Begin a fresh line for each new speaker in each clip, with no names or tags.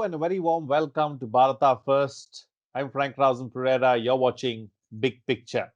and a very warm welcome to Bharata First. I'm Frank Rajan Pereira. You're watching Big Picture.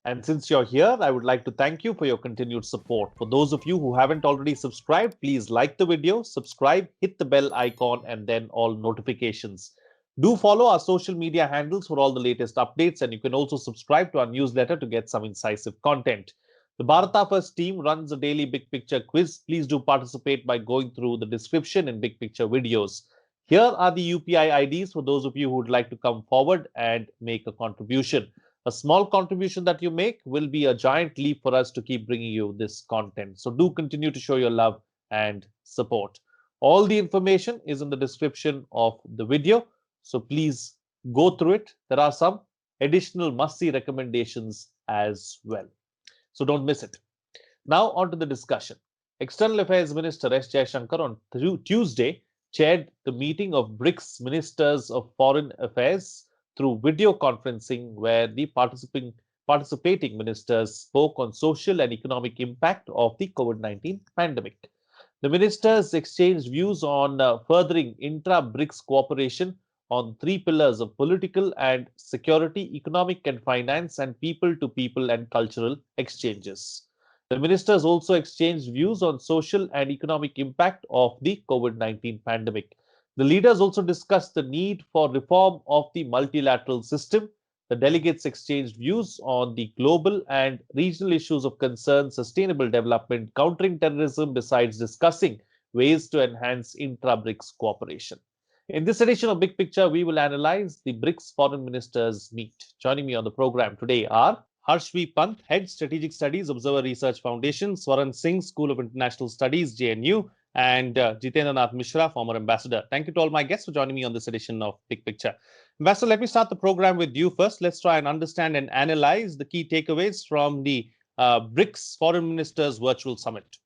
And since you're here, I would like to thank you for your continued support. For those of you who haven't already subscribed, please like the video, subscribe, hit the bell icon, and then all notifications. Do follow our social media handles for all the latest updates, and you can also subscribe to our newsletter to get some incisive content. The Bharata First team runs a daily Big Picture quiz. Please do participate by going through the description and Big Picture videos. Here are the UPI IDs for those of you who would like to come forward and make a contribution. A small contribution that you make will be a giant leap for us to keep bringing you this content. So do continue to show your love and support. All the information is in the description of the video. So please go through it. There are some additional must-see recommendations as well. So don't miss it. Now on to the discussion. External Affairs Minister S. Jaishankar on Tuesday chaired the meeting of BRICS Ministers of Foreign Affairs through video conferencing, where the participating ministers spoke on social and economic impact of the COVID-19 pandemic. The ministers exchanged views on furthering intra-BRICS cooperation on three pillars of political and security, economic and finance, and people-to-people and cultural exchanges. The ministers also exchanged views on social and economic impact of the COVID-19 pandemic. The leaders also discussed the need for reform of the multilateral system. The delegates exchanged views on the global and regional issues of concern, sustainable development, countering terrorism, besides discussing ways to enhance intra-BRICS cooperation. In this edition of Big Picture, we will analyze the BRICS Foreign Ministers Meet. Joining me on the program today are Harshvi Pant, Head Strategic Studies, Observer Research Foundation; Swaran Singh, School of International Studies, JNU; and Jitendranath Mishra, former ambassador. Thank you to all my guests for joining me on this edition of Big Picture. Ambassador, let me start the program with you first. Let's try and understand and analyze the key takeaways from the BRICS Foreign Ministers Virtual Summit.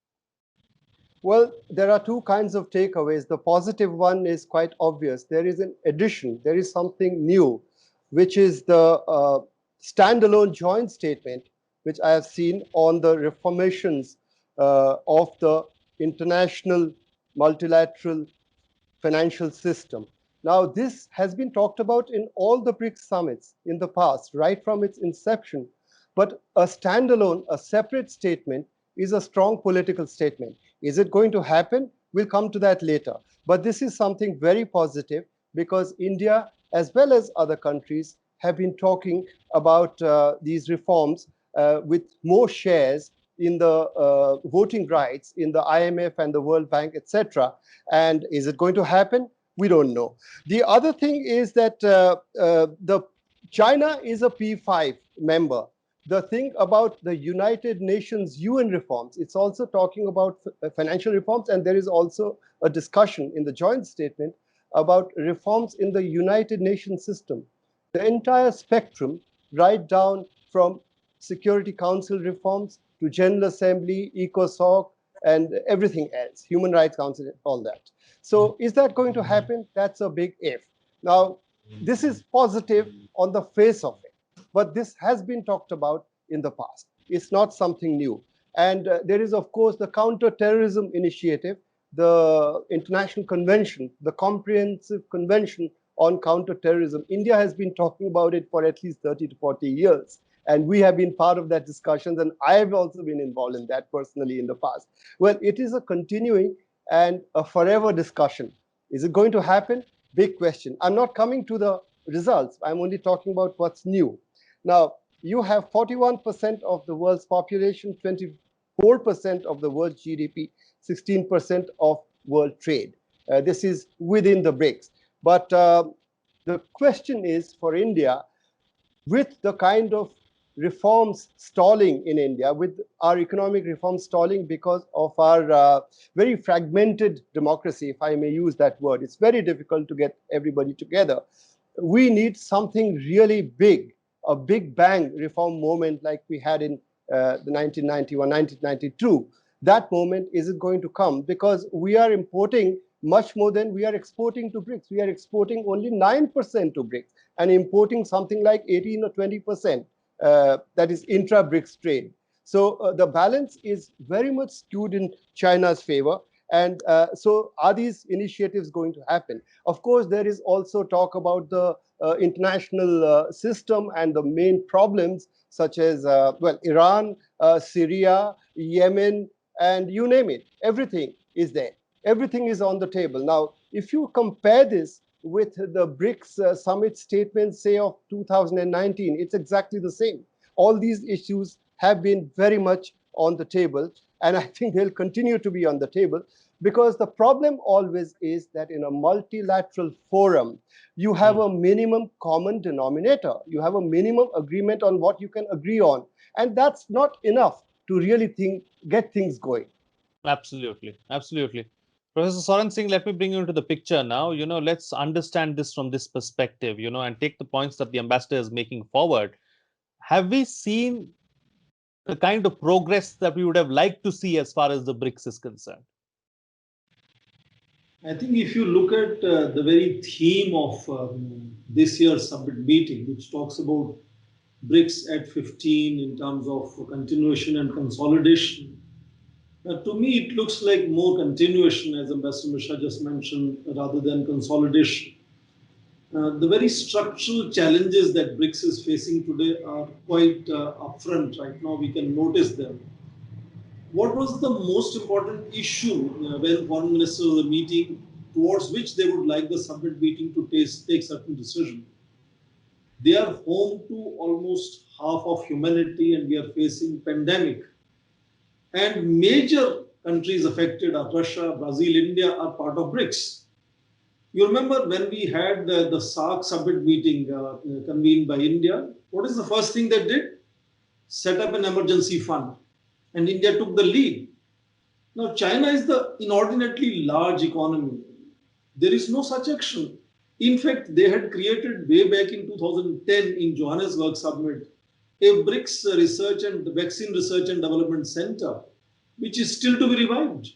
Well, there are two kinds of takeaways. The positive one is quite obvious. There is an addition, there is something new, which is the standalone joint statement, which I have seen on the reformations of the international multilateral financial system. Now, this has been talked about in all the BRICS summits in the past, right from its inception. But a standalone, a separate statement is a strong political statement. Is it going to happen? We'll come to that later. But this is something very positive, because India, as well as other countries, have been talking about these reforms with more shares in the voting rights in the IMF and the World Bank, etc. And is it going to happen? We don't know. The other thing is that China is a P5 member. The thing about the United Nations UN reforms, it's also talking about financial reforms, and there is also a discussion in the joint statement about reforms in the United Nations system. The entire spectrum, right down from Security Council reforms to General Assembly, ECOSOC, and everything else, Human Rights Council, all that. So is that going to happen? That's a big if. Now, this is positive on the face of it, but this has been talked about in the past. It's not something new. And there is, of course, the counter-terrorism initiative, the international convention, the comprehensive convention on counter-terrorism. India has been talking about it for at least 30 to 40 years. And we have been part of that discussion, and I have also been involved in that personally in the past. Well, it is a continuing and a forever discussion. Is it going to happen? Big question. I'm not coming to the results. I'm only talking about what's new. Now, you have 41% of the world's population, 24% of the world's GDP, 16% of world trade. This is within the BRICS. But the question is for India, with the kind of reforms stalling in India, with our economic reforms stalling because of our very fragmented democracy, if I may use that word. It's very difficult to get everybody together. We need something really big, a big bang reform moment like we had in the 1991, 1992. That moment isn't going to come because we are importing much more than we are exporting to BRICS. We are exporting only 9% to BRICS and importing something like 18 or 20%. That is intra-BRICS trade. So the balance is very much skewed in China's favor. And so are these initiatives going to happen? Of course, there is also talk about the international system and the main problems such as, well, Iran, Syria, Yemen, and you name it. Everything is there. Everything is on the table. Now, if you compare this with the BRICS summit statement, say, of 2019, it's exactly the same. All these issues have been very much on the table, and I think they'll continue to be on the table, because the problem always is that in a multilateral forum, you have a minimum common denominator. You have a minimum agreement on what you can agree on, and that's not enough to really get things going.
Absolutely, absolutely. Professor Soren Singh, let me bring you into the picture now. Let's understand this from this perspective, and take the points that the ambassador is making forward. Have we seen the kind of progress that we would have liked to see as far as the BRICS is concerned?
I think if you look at the very theme of this year's summit meeting, which talks about BRICS at 15 in terms of continuation and consolidation, to me it looks like more continuation, as Ambassador Mishra just mentioned, rather than consolidation. The very structural challenges that BRICS is facing today are quite upfront right now. We can notice them. What was the most important issue when foreign ministers were meeting, towards which they would like the summit meeting to take certain decision? They are home to almost half of humanity, and we are facing pandemic. And major countries affected are Russia, Brazil, India are part of BRICS. You remember when we had the SAARC summit meeting convened by India, what is the first thing they did? Set up an emergency fund. And India took the lead. Now, China is the inordinately large economy. There is no such action. In fact, they had created way back in 2010 in Johannesburg Summit a BRICS Research and Vaccine Research and Development Center, which is still to be revived.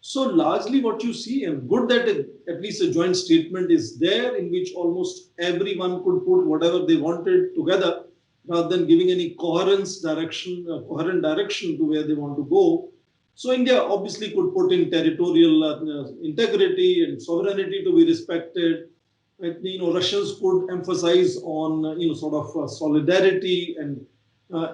So largely what you see, and good that at least a joint statement is there in which almost everyone could put whatever they wanted together rather than giving any coherent direction to where they want to go. So India obviously could put in territorial integrity and sovereignty to be respected. Russians could emphasize on sort of solidarity and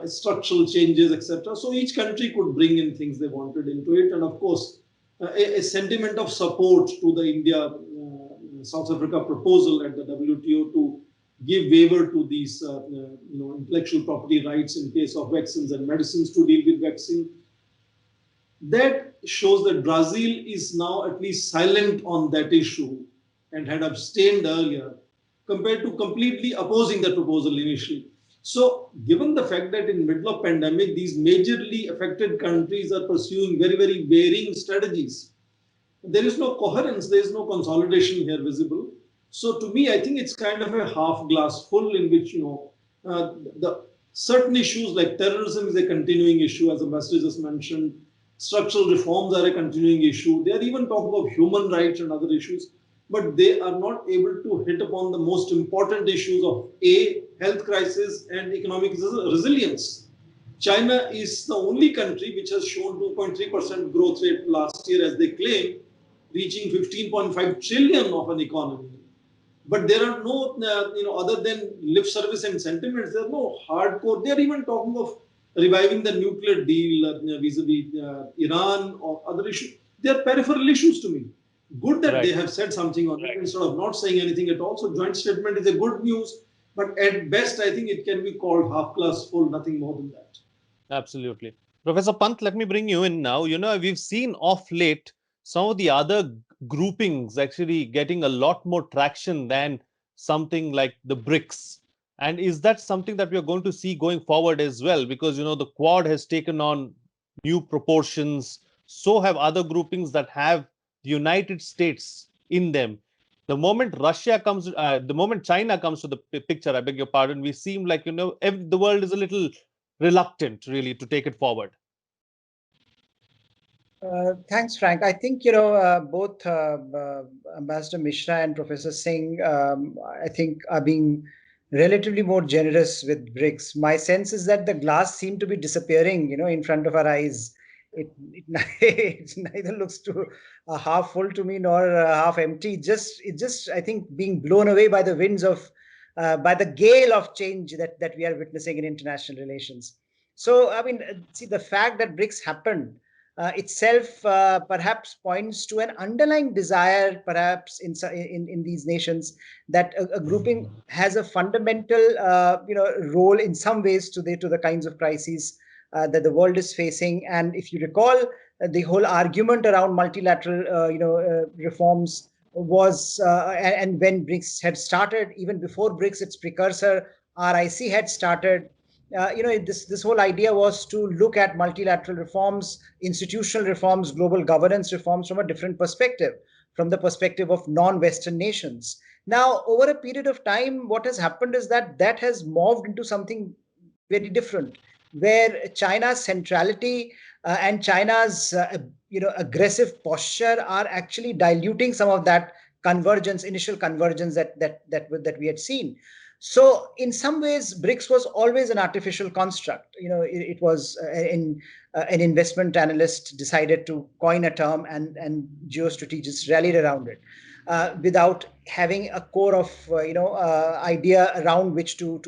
structural changes, etc. So each country could bring in things they wanted into it, and of course, a sentiment of support to the India South Africa proposal at the WTO to give waiver to these intellectual property rights in case of vaccines and medicines to deal with vaccine. That shows that Brazil is now at least silent on that issue and had abstained earlier compared to completely opposing the proposal initially. So given the fact that in middle of pandemic, these majorly affected countries are pursuing very, very varying strategies, there is no coherence, there is no consolidation here visible. So to me, I think it's kind of a half glass full in which, the certain issues like terrorism is a continuing issue, as Ambassador just mentioned. Structural reforms are a continuing issue. They are even talking of human rights and other issues, but they are not able to hit upon the most important issues of A, health crisis and economic resilience. China is the only country which has shown 2.3% growth rate last year, as they claim, reaching 15.5 trillion of an economy. But there are no, other than lip service and sentiments, there are no hardcore. They are even talking of reviving the nuclear deal vis-a-vis Iran or other issues. They are peripheral issues to me. Good that they have said something on it instead of not saying anything at all. So joint statement is a good news, but at best, I think it can be called half glass full, nothing more than that.
Absolutely. Professor Pant, let me bring you in now. We've seen off late some of the other groupings actually getting a lot more traction than something like the BRICS. And is that something that we are going to see going forward as well? Because, the Quad has taken on new proportions. So have other groupings that have the United States in them. The moment the moment China comes to the picture, I beg your pardon, we seem like, the world is a little reluctant really to take it forward.
Thanks, Frank. I think, both Ambassador Mishra and Professor Singh, I think, are being relatively more generous with BRICS. My sense is that the glass seemed to be disappearing, in front of our eyes. it neither looks to half full to me nor half empty. It just I think being blown away by the winds of by the gale of change that we are witnessing in international relations. So I mean, see, the fact that BRICS happened itself perhaps points to an underlying desire, perhaps in these nations, that a grouping has a fundamental role in some ways to the kinds of crises that the world is facing. And if you recall, the whole argument around multilateral reforms was and when BRICS had started, even before BRICS, its precursor RIC had started. This whole idea was to look at multilateral reforms, institutional reforms, global governance reforms from a different perspective, from the perspective of non-Western nations. Now, over a period of time, what has happened is that has morphed into something very different, where China's centrality and China's aggressive posture are actually diluting some of that convergence, initial convergence that we had seen. So in some ways, BRICS was always an artificial construct. It was an investment analyst decided to coin a term, and geostrategists rallied around it. Without having a core of idea around which to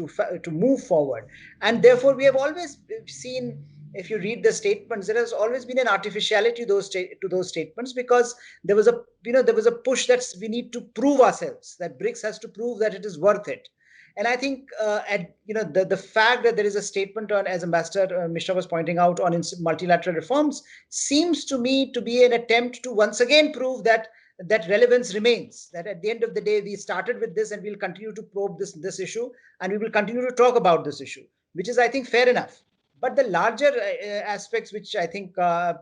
move forward. And therefore we have always seen, if you read the statements, there has always been an artificiality to those statements, because there was a push that we need to prove ourselves, that BRICS has to prove that it is worth it. And I think the fact that there is a statement on, as Ambassador Mishra was pointing out, on multilateral reforms, seems to me to be an attempt to once again prove that relevance remains, that at the end of the day we started with this and we'll continue to probe this issue, and we will continue to talk about this issue, which is, I think, fair enough. But the larger aspects, which I think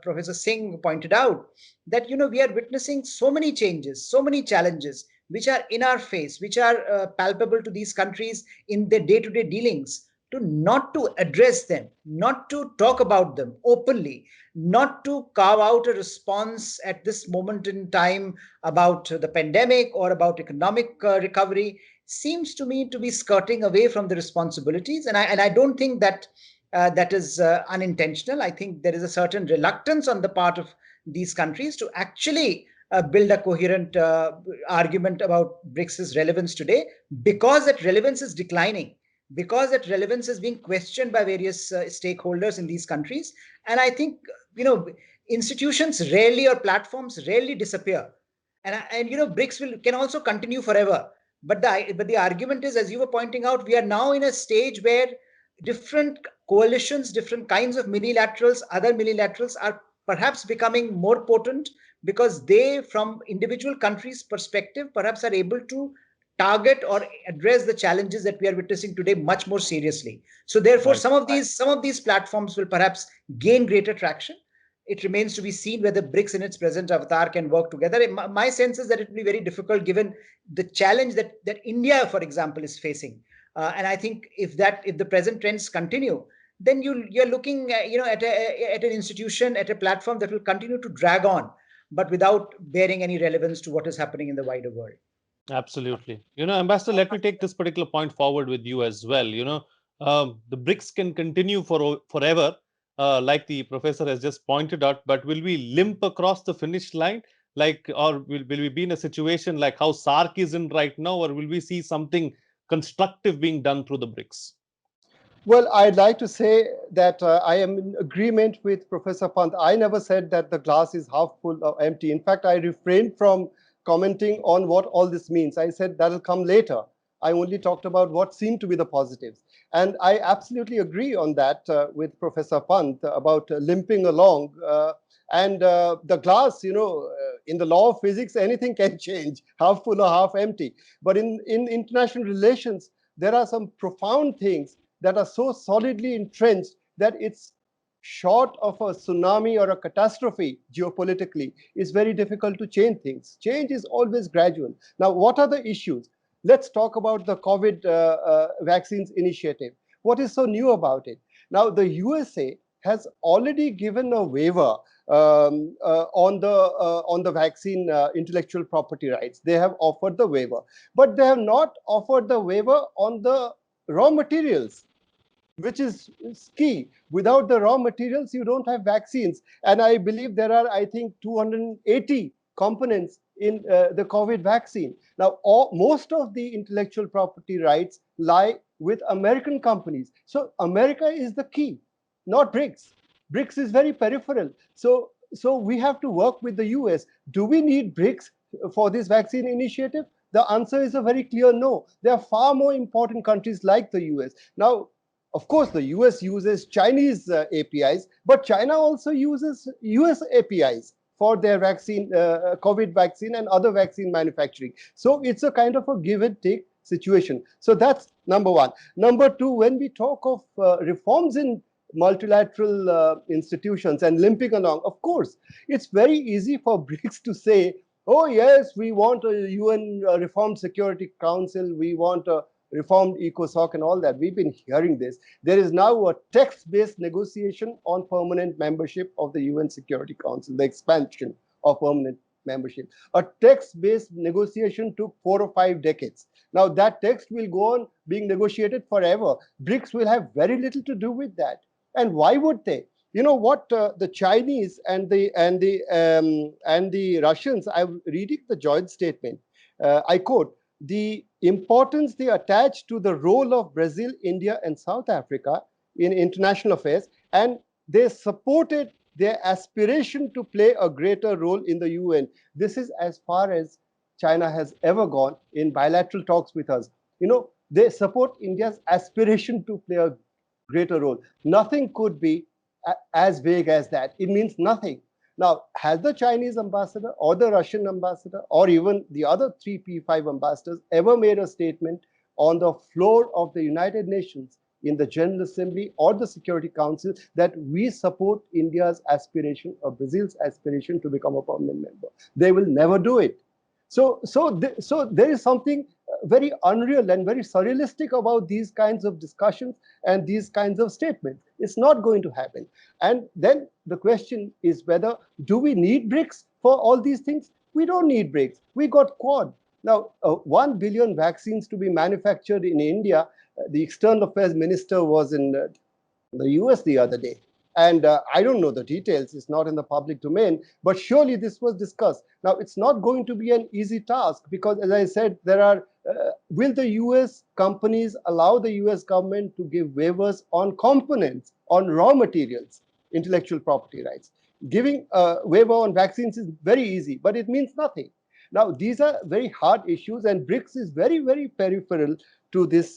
Professor Singh pointed out, that we are witnessing so many changes, so many challenges which are in our face, which are palpable to these countries in their day-to-day dealings, not to address them, not to talk about them openly, not to carve out a response at this moment in time about the pandemic or about economic recovery, seems to me to be skirting away from the responsibilities. And I don't think that is unintentional. I think there is a certain reluctance on the part of these countries to actually build a coherent argument about BRICS's relevance today, because that relevance is declining, because that relevance is being questioned by various stakeholders in these countries. And I think institutions rarely, or platforms rarely, disappear. And BRICS can also continue forever. But the argument is, as you were pointing out, we are now in a stage where different coalitions, different kinds of minilaterals, other minilaterals, are perhaps becoming more potent, because they, from individual countries' perspective, perhaps are able to target or address the challenges that we are witnessing today much more seriously. So therefore,
Right.
some of these platforms will perhaps gain greater traction. It remains to be seen whether BRICS in its present avatar can work together. My sense is that it will be very difficult, given the challenge that India, for example, is facing. And I think if the present trends continue, then you're looking at an institution, at a platform that will continue to drag on, but without bearing any relevance to what is happening in the wider world.
Absolutely. Ambassador, let me take this particular point forward with you as well. The BRICS can continue forever, like the professor has just pointed out, but will we limp across the finish line? Or will we be in a situation like how SARC is in right now, or will we see something constructive being done through the BRICS?
Well, I'd like to say that I am in agreement with Professor Pant. I never said that the glass is half full or empty. In fact, I refrained from commenting on what all this means. I said that'll come later. I only talked about what seemed to be the positives. And I absolutely agree on that with Professor Pant about limping along. And the glass, in the law of physics, anything can change, half full or half empty. But in international relations, there are some profound things that are so solidly entrenched that it's short of a tsunami or a catastrophe geopolitically, is very difficult to change things. Change is always gradual. Now, what are the issues? Let's talk about the COVID vaccines initiative. What is so new about it? Now, the USA has already given a waiver on the vaccine intellectual property rights. They have offered the waiver, but they have not offered the waiver on the raw materials. which is key. Without the raw materials, you don't have vaccines. And I believe there are, I think, 280 components in the COVID vaccine. Now, most of the intellectual property rights lie with American companies. So America is the key, not BRICS. BRICS is very peripheral. So we have to work with the US. Do we need BRICS for this vaccine initiative? The answer is a very clear no. There are far more important countries like the US. Now, of course, the US uses Chinese APIs, but China also uses US APIs for their vaccine, COVID vaccine and other vaccine manufacturing. So it's a kind of a give and take situation. So that's number one. Number two, when we talk of reforms in multilateral institutions and limping along, of course, it's very easy for BRICS to say, oh yes, we want a UN reformed Security Council, we want a reformed ECOSOC and all that. We've been hearing this. There is now a text-based negotiation on permanent membership of the UN Security Council, the expansion of permanent membership. A text-based negotiation took 4 or 5 decades. Now that text will go on being negotiated forever. BRICS will have very little to do with that. And why would they? You know what? The Chinese and the Russians. I'm reading the joint statement. I quote: the importance they attach to the role of Brazil, India, and South Africa in international affairs, and they supported their aspiration to play a greater role in the UN. This is as far as China has ever gone in bilateral talks with us. You know, they support India's aspiration to play a greater role. Nothing could be as vague as that. It means nothing. Now, has the Chinese ambassador or the Russian ambassador or even the other 3 P5 ambassadors ever made a statement on the floor of the United Nations in the General Assembly or the Security Council that we support India's aspiration or Brazil's aspiration to become a permanent member? They will never do it. So there is something very unreal and very surrealistic about these kinds of discussions and these kinds of statements. It's not going to happen. And then the question is whether, do we need BRICS for all these things? We don't need BRICS. We got Quad. Now, 1 billion vaccines to be manufactured in India. The External Affairs Minister was in the US the other day. And I don't know the details, it's not in the public domain, but surely this was discussed. Now, it's not going to be an easy task because, as I said, there are, will the US companies allow the US government to give waivers on components, on raw materials, intellectual property rights? Giving a waiver on vaccines is very easy, but it means nothing. Now, these are very hard issues, and BRICS is very, very peripheral to this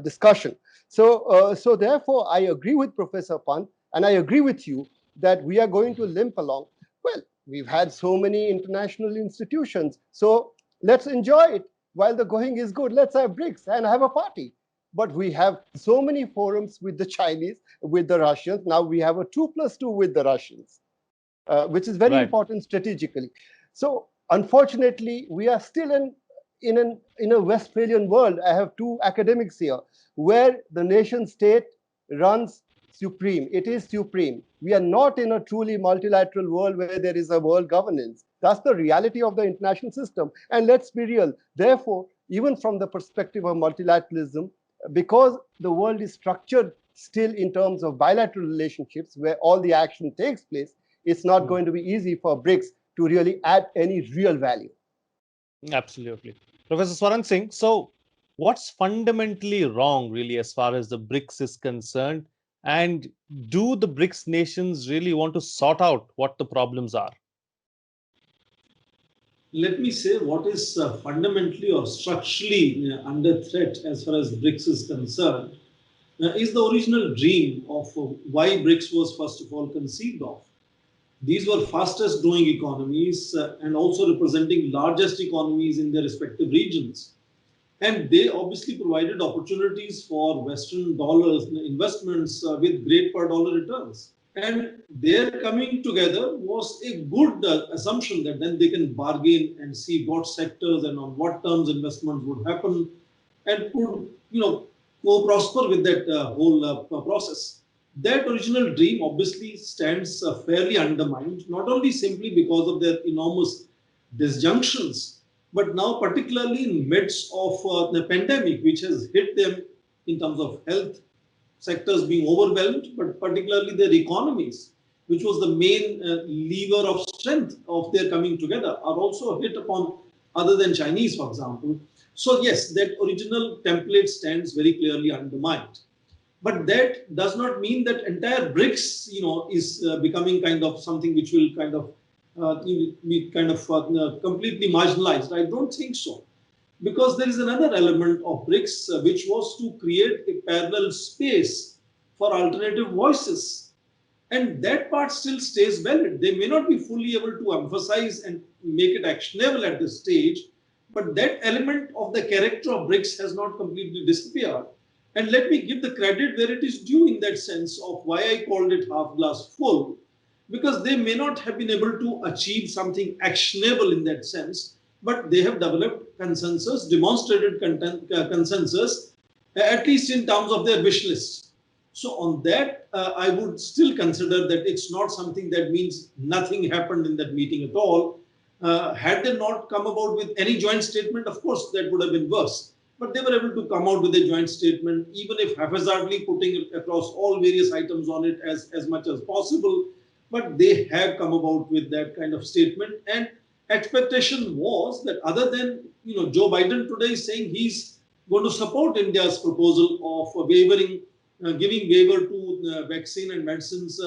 discussion. So therefore, I agree with Professor Pant. And I agree with you that we are going to limp along. Well, we've had so many international institutions, so let's enjoy it. While the going is good, let's have BRICS and have a party. But we have so many forums with the Chinese, with the Russians. Now we have a 2+2 with the Russians, which is very important strategically. So unfortunately, we are still in a Westphalian world. I have 2 academics here, where the nation state runs supreme. It is supreme. We are not in a truly multilateral world where there is a world governance. That's the reality of the international system. And let's be real. Therefore, even from the perspective of multilateralism, because the world is structured still in terms of bilateral relationships where all the action takes place, it's not going to be easy for BRICS to really add any real value.
Absolutely. Professor Swaran Singh, so what's fundamentally wrong really as far as the BRICS is concerned? And do the BRICS nations really want to sort out what the problems are?
Let me say what is fundamentally or structurally under threat as far as BRICS is concerned is the original dream of why BRICS was first of all conceived of. These were fastest growing economies and also representing largest economies in their respective regions. And they obviously provided opportunities for Western dollars investments with great per dollar returns. And their coming together was a good assumption that then they can bargain and see what sectors and on what terms investments would happen and could, co-prosper with that whole process. That original dream obviously stands fairly undermined, not only simply because of their enormous disjunctions, but now particularly in midst of the pandemic, which has hit them in terms of health, sectors being overwhelmed, but particularly their economies, which was the main lever of strength of their coming together, are also hit upon, other than Chinese, for example. So yes, that original template stands very clearly undermined. But that does not mean that entire BRICS, is becoming kind of something which will kind of be kind of completely marginalized. I don't think so, because there is another element of BRICS, which was to create a parallel space for alternative voices. And that part still stays valid. They may not be fully able to emphasize and make it actionable at this stage, but that element of the character of BRICS has not completely disappeared. And let me give the credit where it is due in that sense of why I called it half glass full, because they may not have been able to achieve something actionable in that sense, but they have developed consensus, demonstrated consensus, at least in terms of their wish list. So on that, I would still consider that it's not something that means nothing happened in that meeting at all. Had they not come about with any joint statement, of course, that would have been worse. But they were able to come out with a joint statement, even if haphazardly putting it across all various items on it as much as possible. But they have come about with that kind of statement. And expectation was that other than, Joe Biden today is saying he's going to support India's proposal of giving waiver to vaccine and medicines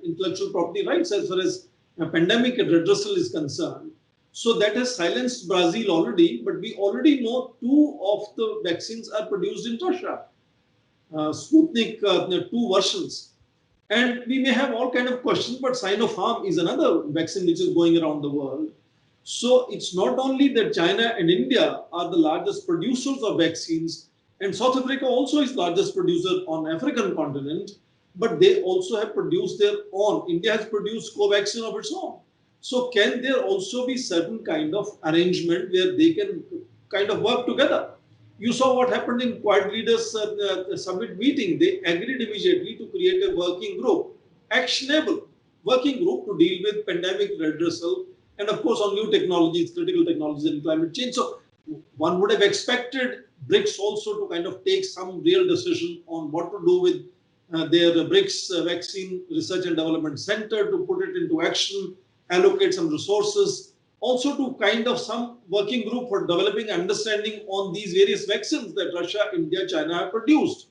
intellectual property rights as far as pandemic redressal is concerned. So that has silenced Brazil already, but we already know 2 of the vaccines are produced in Russia, Sputnik 2 versions. And we may have all kind of questions, but Sinopharm is another vaccine which is going around the world. So it's not only that China and India are the largest producers of vaccines, and South Africa also is largest producer on African continent, but they also have produced their own. India has produced Covaxin of its own. So can there also be certain kind of arrangement where they can kind of work together? You saw what happened in Quad Leaders Summit meeting. They agreed immediately to create a working group, actionable working group to deal with pandemic redressal and of course on new technologies, critical technologies and climate change. So one would have expected BRICS also to kind of take some real decision on what to do with their BRICS Vaccine Research and Development Center, to put it into action, allocate some resources, also to kind of some working group for developing understanding on these various vaccines that Russia, India, China have produced.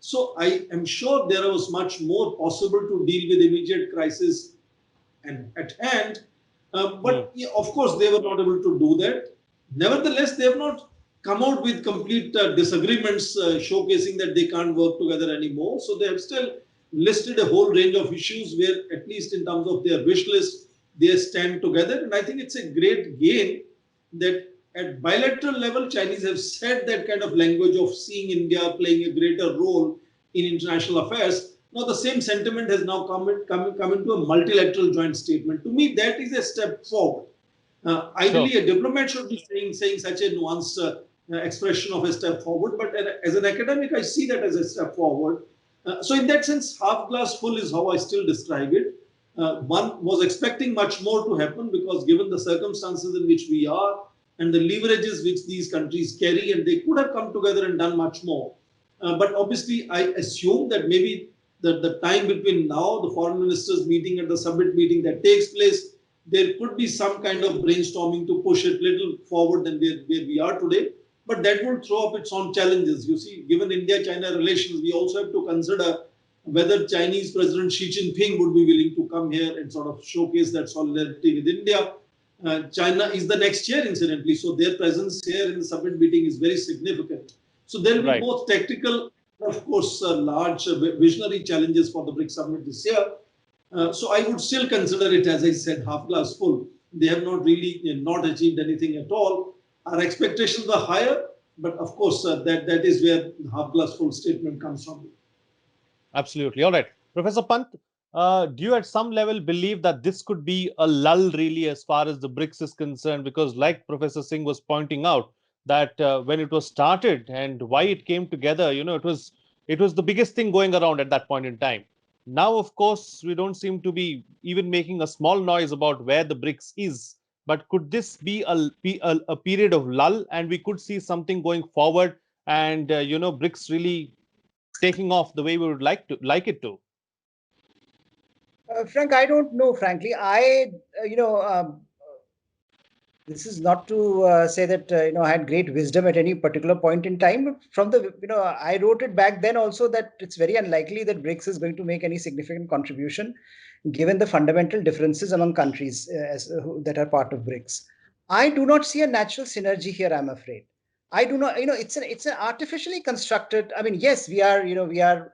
So I am sure there was much more possible to deal with immediate crisis and at hand. But yeah, of course, they were not able to do that. Nevertheless, they have not come out with complete disagreements showcasing that they can't work together anymore. So they have still listed a whole range of issues where, at least in terms of their wish list, they stand together. And I think it's a great gain that at bilateral level, Chinese have said that kind of language of seeing India playing a greater role in international affairs. Now, the same sentiment has now come into a multilateral joint statement. To me, that is a step forward. Ideally, a diplomat should be saying such a nuanced expression of a step forward. But as an academic, I see that as a step forward. So in that sense, half glass full is how I still describe it. One was expecting much more to happen because given the circumstances in which we are and the leverages which these countries carry, and they could have come together and done much more. But obviously, I assume that maybe the time between now, the foreign ministers meeting and the summit meeting that takes place, there could be some kind of brainstorming to push it a little forward than where we are today. But that would throw up its own challenges. You see, given India-China relations, we also have to consider whether Chinese President Xi Jinping would be willing to come here and sort of showcase that solidarity with India. China is the next year, incidentally, so their presence here in the summit meeting is very significant. So there will be both tactical, of course, large visionary challenges for the BRICS summit this year. So I would still consider it, as I said, half glass full. They have not really not achieved anything at all. Our expectations were higher, but of course, that is where the half glass full statement comes from.
Absolutely. All right. Professor Pant, do you at some level believe that this could be a lull really as far as the BRICS is concerned? Because like Professor Singh was pointing out, that when it was started and why it came together, it was the biggest thing going around at that point in time. Now, of course, we don't seem to be even making a small noise about where the BRICS is. But could this be a period of lull, and we could see something going forward, and BRICS really taking off the way we would like it to?
Frank, I don't know, frankly. This is not to say that I had great wisdom at any particular point in time. From the I wrote it back then also that it's very unlikely that BRICS is going to make any significant contribution, given the fundamental differences among countries that are part of BRICS. I do not see a natural synergy here, I'm afraid. I do not. It's an artificially constructed. I mean, yes, we are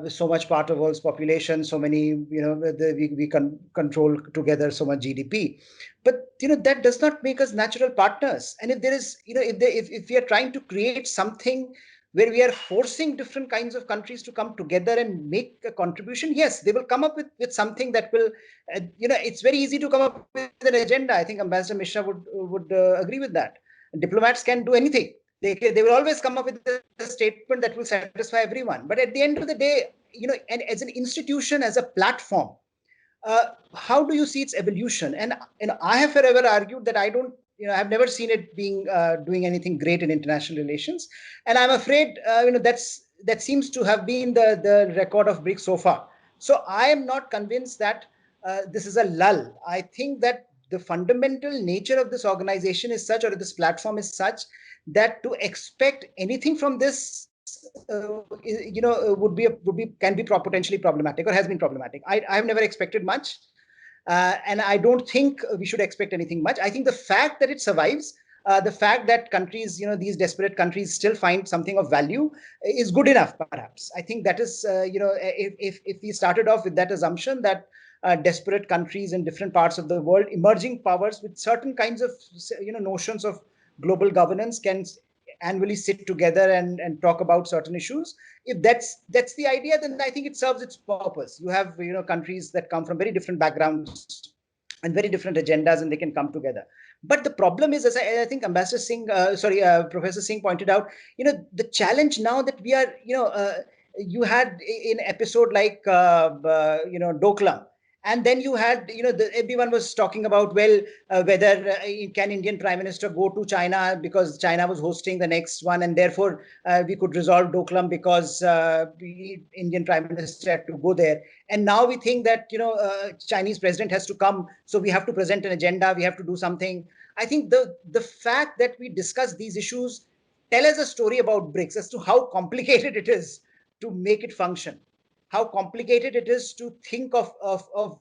so much part of world's population, so many, we can control together so much GDP, but that does not make us natural partners. And if there is, if we are trying to create something where we are forcing different kinds of countries to come together and make a contribution, yes, they will come up with something that will, it's very easy to come up with an agenda. I think Ambassador Mishra would agree with that. Diplomats can do anything. They will always come up with a statement that will satisfy everyone. But at the end of the day, and as an institution, as a platform, how do you see its evolution? And I have forever argued that I don't, I've never seen it being doing anything great in international relations, and I'm afraid that seems to have been the record of BRICS so far. So I am not convinced that this is a lull. I think that the fundamental nature of this organization is such, or this platform is such, that to expect anything from this can be potentially problematic, or has been problematic. I have never expected much, and I don't think we should expect anything much. I think the fact that it survives, the fact that countries, these desperate countries, still find something of value is good enough. Perhaps I think that is, if we started off with that assumption that desperate countries in different parts of the world, emerging powers with certain kinds of notions of global governance, can annually sit together and talk about certain issues. If that's the idea, then I think it serves its purpose. You have countries that come from very different backgrounds and very different agendas, and they can come together. But the problem is, as I think Ambassador Singh, Professor Singh pointed out, the challenge now that we are, you had in episode like Doklam. And then you had, everyone was talking about, well, whether can Indian Prime Minister go to China because China was hosting the next one, and therefore we could resolve Doklam because the Indian Prime Minister had to go there. And now we think that Chinese president has to come, so we have to present an agenda, we have to do something. I think the fact that we discuss these issues tell us a story about BRICS as to how complicated it is to make it function, how complicated it is to think of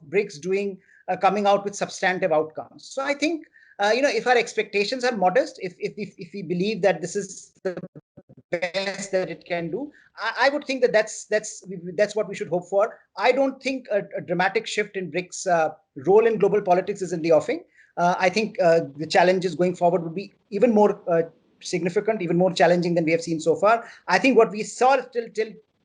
BRICS doing, coming out with substantive outcomes. So I think, if our expectations are modest, if we believe that this is the best that it can do, I would think that that's what we should hope for. I don't think a dramatic shift in BRICS' role in global politics is in the offing. I think the challenges going forward would be even more significant, even more challenging than we have seen so far. I think what we saw till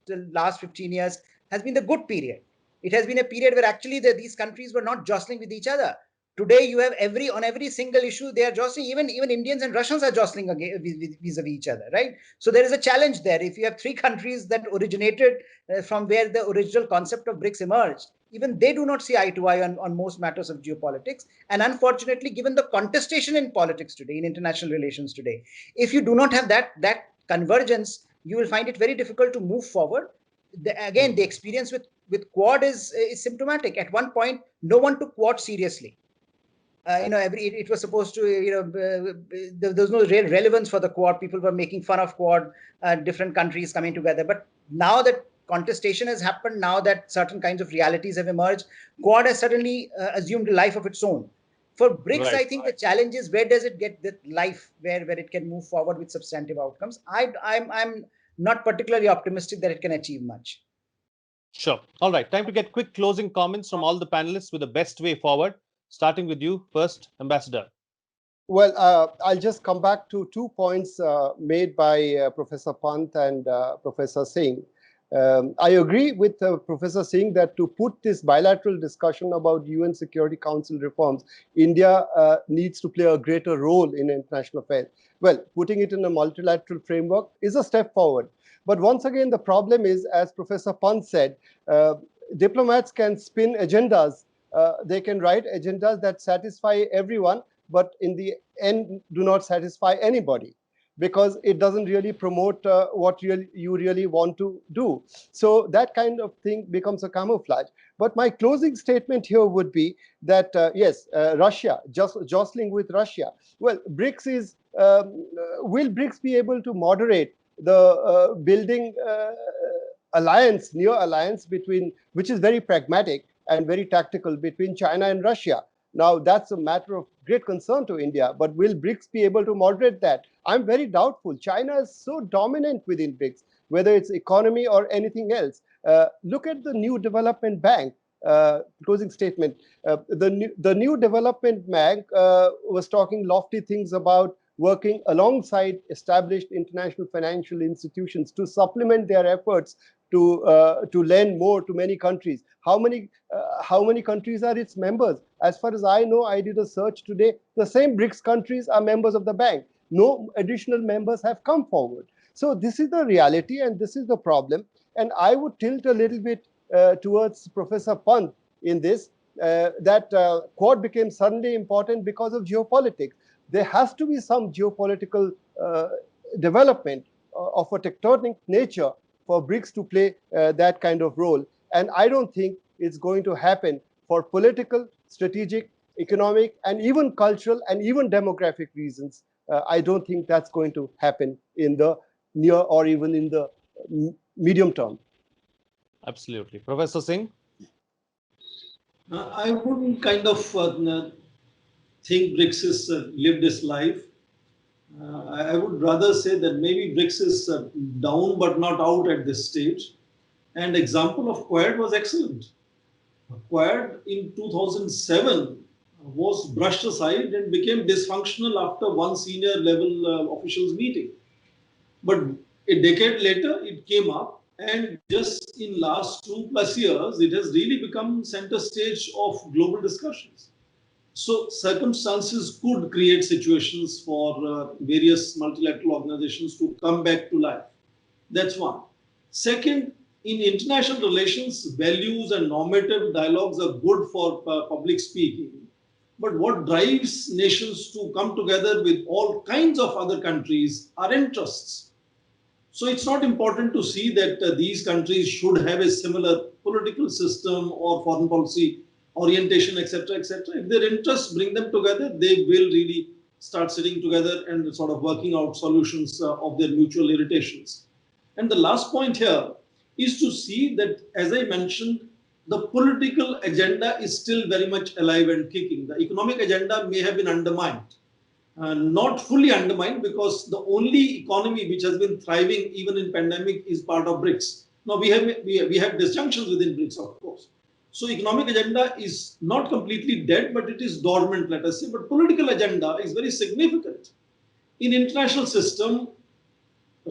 the last 15 years has been the good period. It has been a period where actually these countries were not jostling with each other. Today, you have on every single issue, they are jostling. Even Indians and Russians are jostling vis-a-vis each other, right? So there is a challenge there. If you have three countries that originated from where the original concept of BRICS emerged, even they do not see eye to eye on most matters of geopolitics. And unfortunately, given the contestation in politics today, in international relations today, if you do not have that convergence, you will find it very difficult to move forward. The experience with Quad is symptomatic. At one point, no one took Quad seriously. It was supposed to, there was no real relevance for the Quad. People were making fun of Quad, different countries coming together. But now that contestation has happened, now that certain kinds of realities have emerged, Quad has suddenly assumed a life of its own. For BRICS, right, I think the challenge is, where does it get that life where it can move forward with substantive outcomes? I'm not particularly optimistic that it can achieve much.
Sure. All right. Time to get quick closing comments from all the panelists with the best way forward. Starting with you first, Ambassador.
Well, I'll just come back to 2 points made by Professor Pant and Professor Singh. I agree with Professor Singh that to put this bilateral discussion about UN Security Council reforms, India needs to play a greater role in international affairs. Well, putting it in a multilateral framework is a step forward. But once again, the problem is, as Professor Pant said, diplomats can spin agendas. They can write agendas that satisfy everyone, but in the end do not satisfy anybody. because it doesn't really promote what you really want to do. So that kind of thing becomes a camouflage. But my closing statement here would be that, yes, Russia, just jostling with Russia. Well, BRICS is, will BRICS be able to moderate the building alliance, near alliance between, which is very pragmatic and very tactical, between China and Russia? Now, that's a matter of great concern to India, but will BRICS be able to moderate that? I'm very doubtful. China is so dominant within BRICS, whether it's economy or anything else. Look at the new development bank. Closing statement. The new development bank was talking lofty things about working alongside established international financial institutions to supplement their efforts to lend more to many countries. How many countries are its members? As far as I know, I did a search today. The same BRICS countries are members of the bank. No additional members have come forward. So this is the reality, and this is the problem. And I would tilt a little bit towards Professor Pant in this, that Quad became suddenly important because of geopolitics. There has to be some geopolitical development of a tectonic nature for BRICS to play that kind of role. And I don't think it's going to happen for political, strategic, economic, and even cultural and even demographic reasons. I don't think that's going to happen in the near or even in the medium term.
Absolutely. Professor Singh?
I wouldn't kind of think BRICS has lived its life. I would rather say that maybe BRICS is down but not out at this stage. And example of Quad was excellent. Quad in 2007 was brushed aside and became dysfunctional after one senior level officials meeting. But a decade later, it came up, and just in last 2+ years, it has really become center stage of global discussions. So circumstances could create situations for various multilateral organizations to come back to life. That's one. Second, in international relations, values and normative dialogues are good for public speaking. But what drives nations to come together with all kinds of other countries are interests. So it's not important to see that these countries should have a similar political system or foreign policy orientation, etc., etc. If their interests bring them together, they will really start sitting together and sort of working out solutions of their mutual irritations. And the last point here is to see that, as I mentioned, the political agenda is still very much alive and kicking. The economic agenda may have been undermined. Not fully undermined, because the only economy which has been thriving even in pandemic is part of BRICS. Now we have disjunctions within BRICS, of course. So economic agenda is not completely dead, but it is dormant, let us say. But political agenda is very significant. In international system,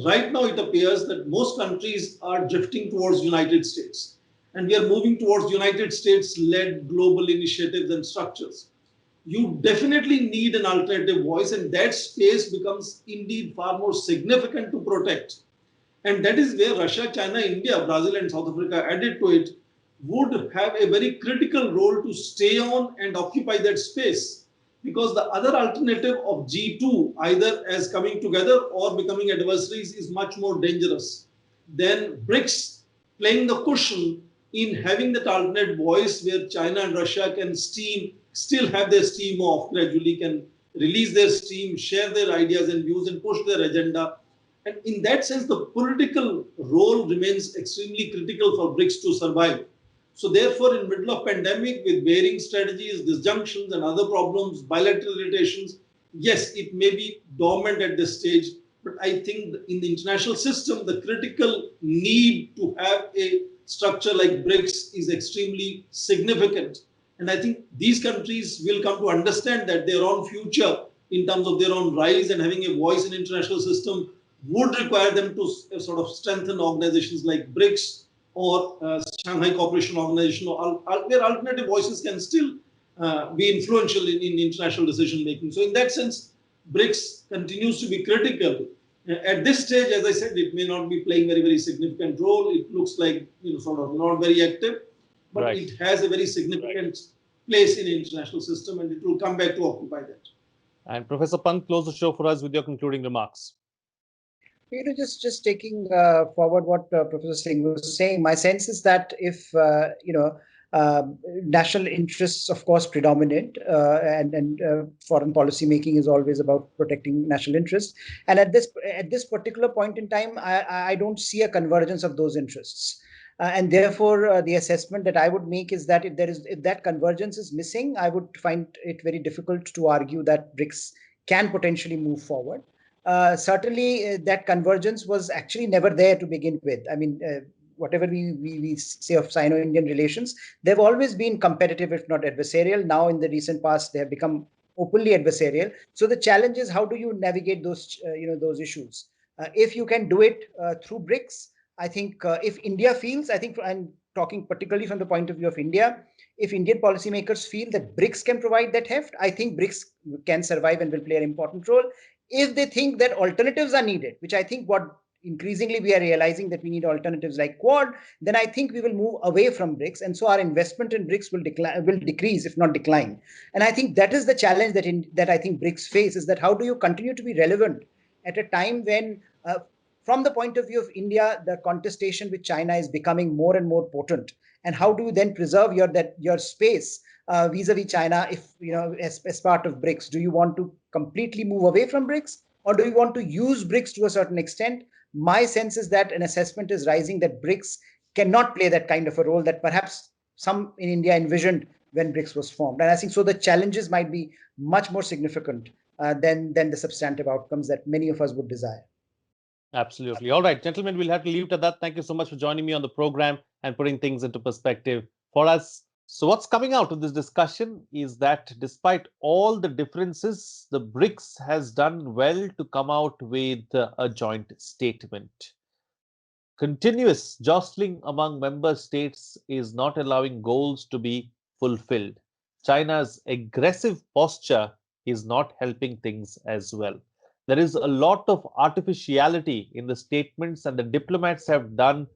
right now it appears that most countries are drifting towards United States. And we are moving towards United States-led global initiatives and structures. You definitely need an alternative voice, and that space becomes indeed far more significant to protect. And that is where Russia, China, India, Brazil, and South Africa added to it would have a very critical role to stay on and occupy that space. Because the other alternative of G2, either as coming together or becoming adversaries, is much more dangerous than BRICS playing the cushion in having that alternate voice where China and Russia can still have their steam off, gradually can release their steam, share their ideas and views and push their agenda. And in that sense, the political role remains extremely critical for BRICS to survive. So therefore, in middle of pandemic with varying strategies, disjunctions and other problems, bilateral irritations, yes, it may be dormant at this stage, but I think in the international system, the critical need to have a structure like BRICS is extremely significant. And I think these countries will come to understand that their own future in terms of their own rise and having a voice in international system would require them to sort of strengthen organizations like BRICS or Shanghai Cooperation Organization, or where alternative voices can still be influential in international decision making. So in that sense, BRICS continues to be critical. At this stage, as I said, it may not be playing very very role. It looks like sort of not very active, but
Right.
it has a very significant place in the international system, and it will come back to occupy that.
And Professor Pant, close the show for us with your concluding remarks.
Just taking forward what Professor Singh was saying, my sense is that if national interests, of course, predominate, and foreign policy making is always about protecting national interests. And at this particular point in time, I don't see a convergence of those interests. And therefore, the assessment that I would make is that if that convergence is missing, I would find it very difficult to argue that BRICS can potentially move forward. Certainly, that convergence was actually never there to begin with. I mean, whatever we say of Sino-Indian relations, they've always been competitive, if not adversarial. Now, in the recent past, they have become openly adversarial. So the challenge is, how do you navigate those issues? If you can do it through BRICS, I think if India feels, I think I'm talking particularly from the point of view of India, if Indian policymakers feel that BRICS can provide that heft, I think BRICS can survive and will play an important role. If they think that alternatives are needed, which I think what increasingly we are realizing that we need alternatives like Quad, then I think we will move away from BRICS, and so our investment in BRICS will decrease, if not decline. And I think that is the challenge that I think BRICS face, is that how do you continue to be relevant at a time when, from the point of view of India, the contestation with China is becoming more and more potent, and how do you then preserve your space vis-a-vis China, if as part of BRICS? Do you want to completely move away from BRICS, or do you want to use BRICS to a certain extent? My sense is that an assessment is rising that BRICS cannot play that kind of a role that perhaps some in India envisioned when BRICS was formed. And I think so the challenges might be much more significant than the substantive outcomes that many of us would desire.
Absolutely. All right, gentlemen, we'll have to leave it at that. Thank you so much for joining me on the program and putting things into perspective for us. So what's coming out of this discussion is that despite all the differences, the BRICS has done well to come out with a joint statement. Continuous jostling among member states is not allowing goals to be fulfilled. China's aggressive posture is not helping things as well. There is a lot of artificiality in the statements, and the diplomats have done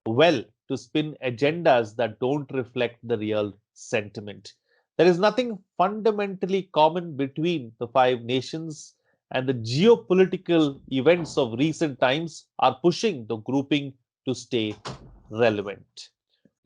well to spin agendas that don't reflect the real sentiment. There is nothing fundamentally common between the five nations, and the geopolitical events of recent times are pushing the grouping to stay relevant.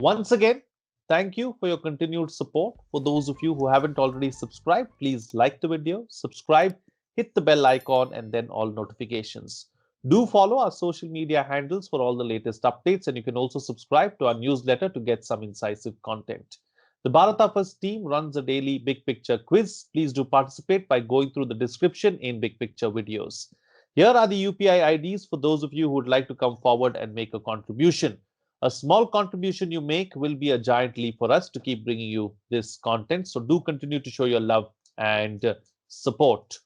Once again, thank you for your continued support. For those of you who haven't already subscribed, please like the video, subscribe, hit the bell icon, and then all notifications. Do follow our social media handles for all the latest updates, and you can also subscribe to our newsletter to get some incisive content. The Bharata First team runs a daily Big Picture quiz. Please do participate by going through the description in Big Picture videos. Here are the UPI IDs for those of you who would like to come forward and make a contribution. A small contribution you make will be a giant leap for us to keep bringing you this content. So do continue to show your love and support.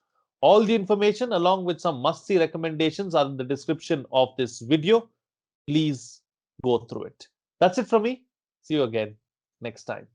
All the information along with some must-see recommendations are in the description of this video. Please go through it. That's it from me. See you again next time.